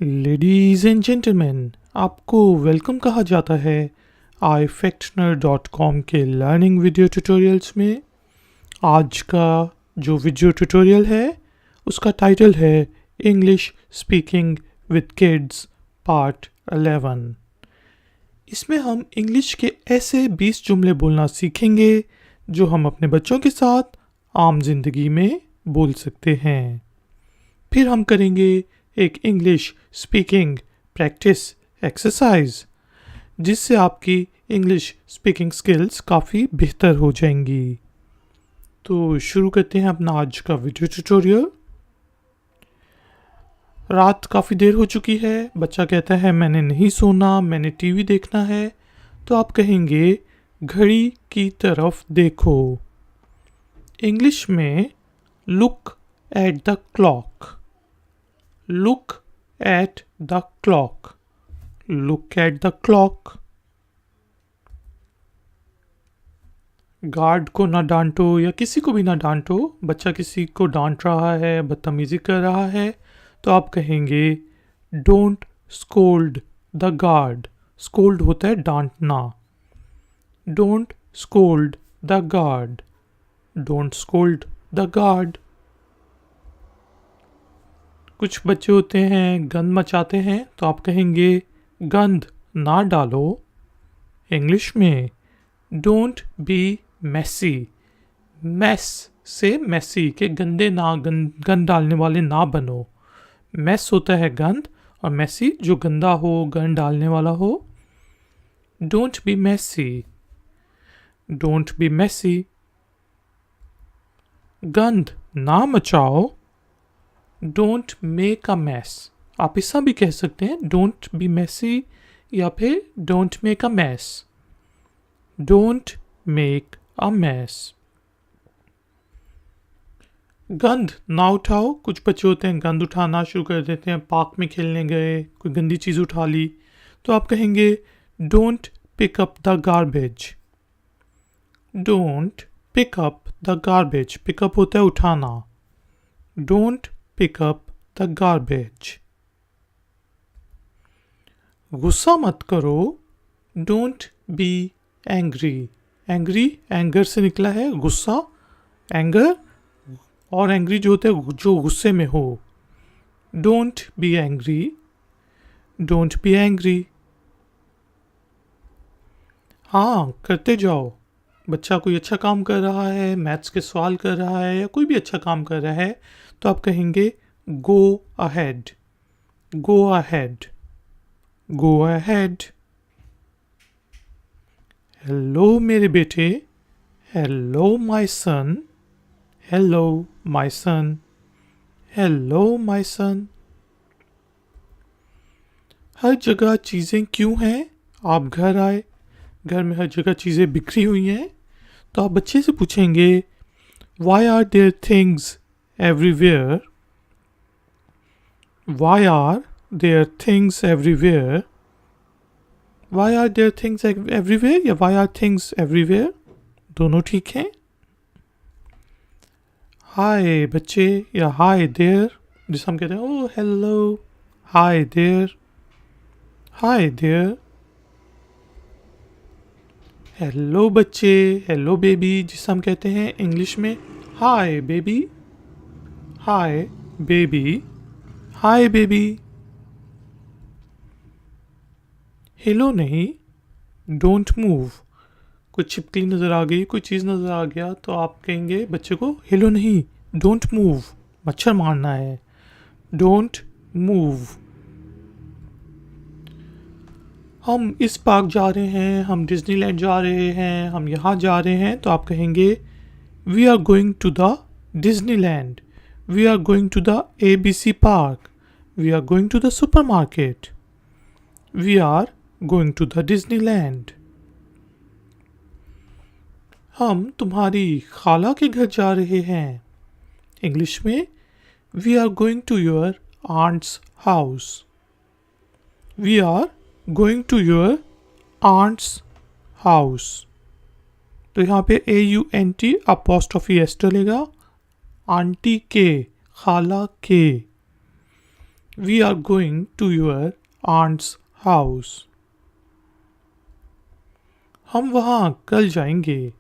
Ladies and gentleman, आपको welcome कहा जाता है ifactner.com के लर्निंग वीडियो ट्यूटोरियल्स में। आज का जो वीडियो ट्यूटोरियल है उसका टाइटल है English speaking with kids part 11। इसमें हम इंग्लिश के ऐसे 20 जुमले बोलना सीखेंगे जो हम अपने बच्चों के साथ आम जिंदगी में बोल सकते हैं। फिर हम करेंगे एक इंग्लिश स्पीकिंग प्रैक्टिस एक्सरसाइज, जिससे आपकी इंग्लिश स्पीकिंग स्किल्स काफ़ी बेहतर हो जाएंगी। तो शुरू करते हैं अपना आज का वीडियो ट्यूटोरियल। रात काफ़ी देर हो चुकी है, बच्चा कहता है मैंने नहीं सोना, मैंने टीवी देखना है। तो आप कहेंगे घड़ी की तरफ देखो। इंग्लिश में look at the clock. Look at the clock. Look at the clock. Guard को ना डांटो या किसी को भी ना डांटो। बच्चा किसी को डांट रहा है, बदतमीजी कर रहा है, तो आप कहेंगे don't scold the guard. Scold होता है डांटना। Don't scold the guard. Don't scold the guard. कुछ बच्चे होते हैं गंद मचाते हैं, तो आप कहेंगे गंद ना डालो। इंग्लिश में डोंट बी मैसी। मैस से मैसी के गंदे ना, गंद डालने वाले ना बनो। मैस होता है गंद और मैसी जो गंदा हो, गंद डालने वाला हो। Don't be messy. Don't be messy. गंद ना मचाओ। Don't make a mess. आप ऐसा भी कह सकते हैं डोंट बी मैसी या फिर don't make a mess. Don't make a mess. गंद ना उठाओ। कुछ बच्चे होते हैं गंद उठाना शुरू कर देते हैं। पार्क में खेलने गए, कोई गंदी चीज़ उठा ली, तो आप कहेंगे don't pick up the garbage. Don't pick up the garbage. Pickup होता है उठाना। Don't pick up the garbage. गुस्सा मत करो। Don't be angry. Angry anger से निकला है गुस्सा। एंगर और एंग्री जो होते हैं जो गुस्से में हो। Don't be angry. Don't be angry. हाँ, करते जाओ। बच्चा कोई अच्छा काम कर रहा है, मैथ्स के सवाल कर रहा है या कोई भी अच्छा काम कर रहा है, तो आप कहेंगे go ahead. Go ahead. Go ahead. Hello मेरे बेटे। Hello my son. Hello my son. Hello my son. हर जगह चीज़ें क्यों हैं? आप घर आए, घर में हर जगह चीज़ें बिखरी हुई हैं, तो आप बच्चे से पूछेंगे Why are there things everywhere? Why are there things everywhere? Why are there things everywhere या why are things everywhere? दोनों ठीक हैं। हाय बच्चे या हाय देयर, जिसे हम कहते हैं oh hello, hi there, hi there. Hello बच्चे, हेलो बेबी, जिसे हम कहते हैं इंग्लिश में hi baby. Hi baby. Hi baby. Hello नहीं, डोंट मूव। कुछ छिपकली नज़र आ गई, कोई चीज़ नज़र आ गया, तो आप कहेंगे बच्चे को हेलो नहीं, डोंट मूव। मच्छर मारना है। Don't move. हम इस पार्क जा रहे हैं, हम डिज्नीलैंड जा रहे हैं, हम यहाँ जा रहे हैं, तो आप कहेंगे we are going to the Disneyland. We are going to the ABC park. We are going to the super market. We are going to the Disneyland. हम तुम्हारी खाला के घर जा रहे हैं। इंग्लिश में we are going to your aunt's house. We are going to your aunt's house. तो यहाँ पे AUNT अपोस्ट्रोफी एस डलेगा। आंटी के, खाला के। We are going to your aunt's house. हम वहाँ कल जाएंगे.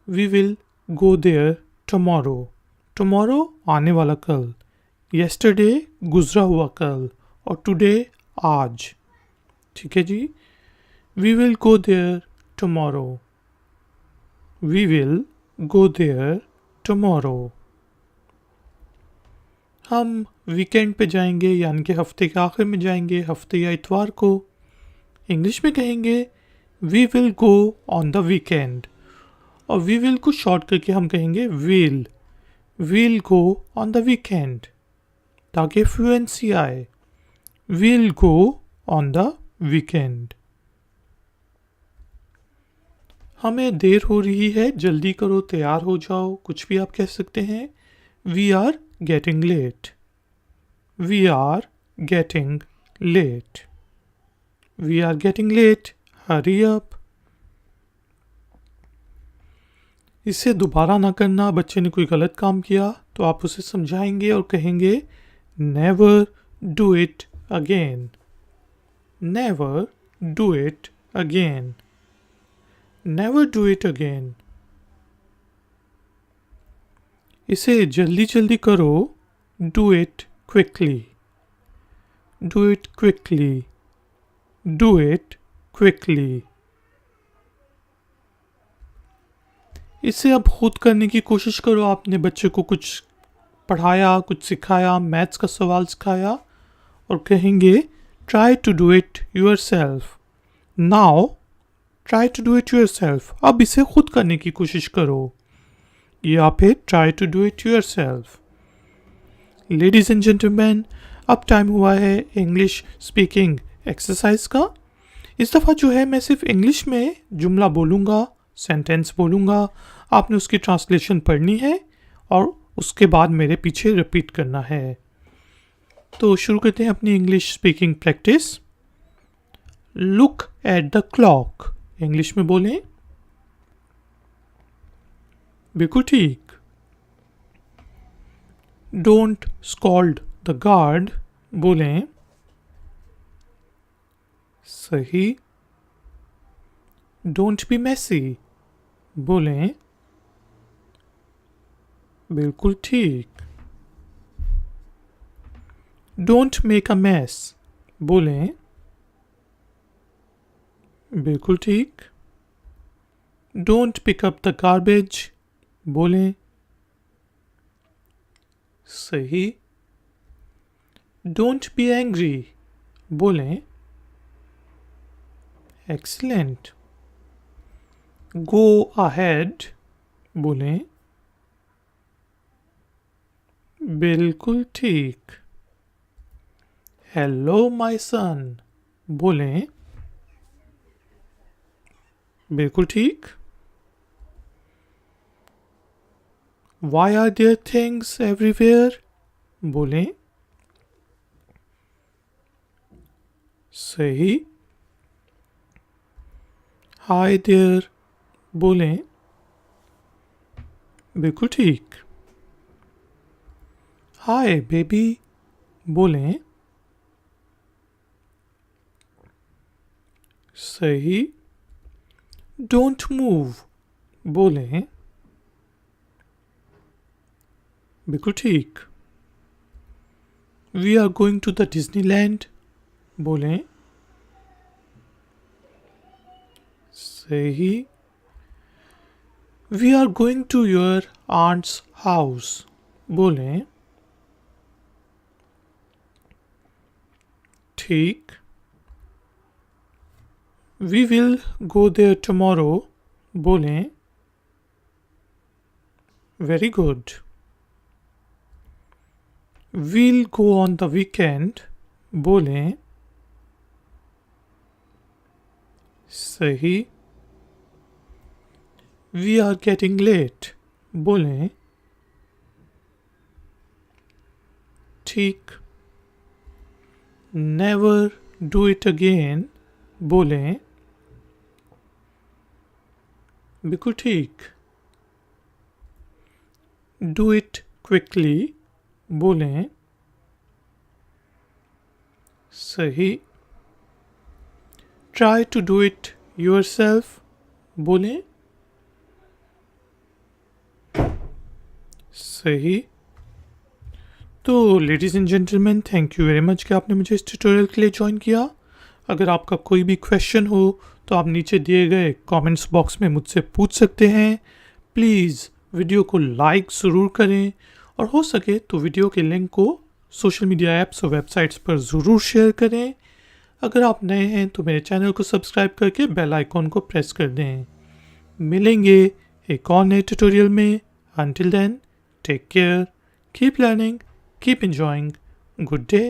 We will go there tomorrow. Tomorrow आने वाला कल. Yesterday गुजरा हुआ कल. और today आज. ठीक है जी. We will go there tomorrow. We will go there tomorrow. हम वीकेंड पे जाएंगे यानी कि हफ्ते के आखिर में जाएंगे, हफ्ते या इतवार को. इंग्लिश में कहेंगे we will go on the weekend. और वी विल को शॉर्ट करके हम कहेंगे will go on the weekend ताकि फ्लुएंसी आए. Will go on the weekend. हमें देर हो रही है, जल्दी करो, तैयार हो जाओ, कुछ भी आप कह सकते हैं. We are getting late. We are getting late. We are getting late. Hurry up. इसे दोबारा ना करना. बच्चे ने कोई गलत काम किया तो आप उसे समझाएंगे और कहेंगे never do it again. Never do it again. Never do it again. इसे जल्दी जल्दी करो. Do it quickly. Do it quickly. Do it quickly. इसे अब खुद करने की कोशिश करो. आपने बच्चे को कुछ पढ़ाया, कुछ सिखाया, मैथ्स का सवाल सिखाया और कहेंगे try to do it yourself. Now try to do it yourself. अब इसे खुद करने की कोशिश करो. या फिर try to do it yourself. Ladies and gentlemen, अब टाइम हुआ है इंग्लिश स्पीकिंग एक्सरसाइज का. इस दफ़ा जो है मैं सिर्फ इंग्लिश में जुमला बोलूँगा, सेंटेंस बोलूँगा. आपने उसकी ट्रांसलेशन पढ़नी है और उसके बाद मेरे पीछे रिपीट करना है. तो शुरू करते हैं अपनी English speaking practice. Look at the clock. English में बोलें. बिल्कुल ठीक. Don't scold the guard. बोलें. सही. Don't be messy. बोलें. बिल्कुल ठीक. Don't make a mess. बोलें. बिल्कुल ठीक. Don't pick up the garbage. बोलें. सही. Don't be angry. बोलें. एक्सीलेंट. Go ahead. बोलें. बिल्कुल ठीक. Hello my son. बोलें. बिल्कुल ठीक. Why are there things everywhere? बोलें. सही. Hi there. बोलें. बिल्कुल ठीक. Hi baby. बोलें. सही. Don't move. बोलें. बिल्कुल ठीक. We are going to the Disneyland. बोलें. सही. We are going to your aunt's house. बोलें. ठीक. We will go there tomorrow. बोलें. Very good. We'll go on the weekend. बोलें. सही. We are getting late. बोलें. ठीक. Never do it again. बोलें. बिल्कुल ठीक. Do it quickly. बोलें. सही। Try to do it yourself, बोलें। सही। तो ladies and gentleman, thank you very much कि आपने मुझे इस ट्यूटोरियल के लिए ज्वाइन किया। अगर आपका कोई भी क्वेश्चन हो तो आप नीचे दिए गए कमेंट्स बॉक्स में मुझसे पूछ सकते हैं। प्लीज़ वीडियो को लाइक ज़रूर करें और हो सके तो वीडियो के लिंक को सोशल मीडिया ऐप्स और वेबसाइट्स पर ज़रूर शेयर करें। अगर आप नए हैं तो मेरे चैनल को सब्सक्राइब करके बेल आइकॉन को प्रेस कर दें। मिलेंगे एक और नए ट्यूटोरियल में। Until then, take care, keep learning, keep enjoying. Good day.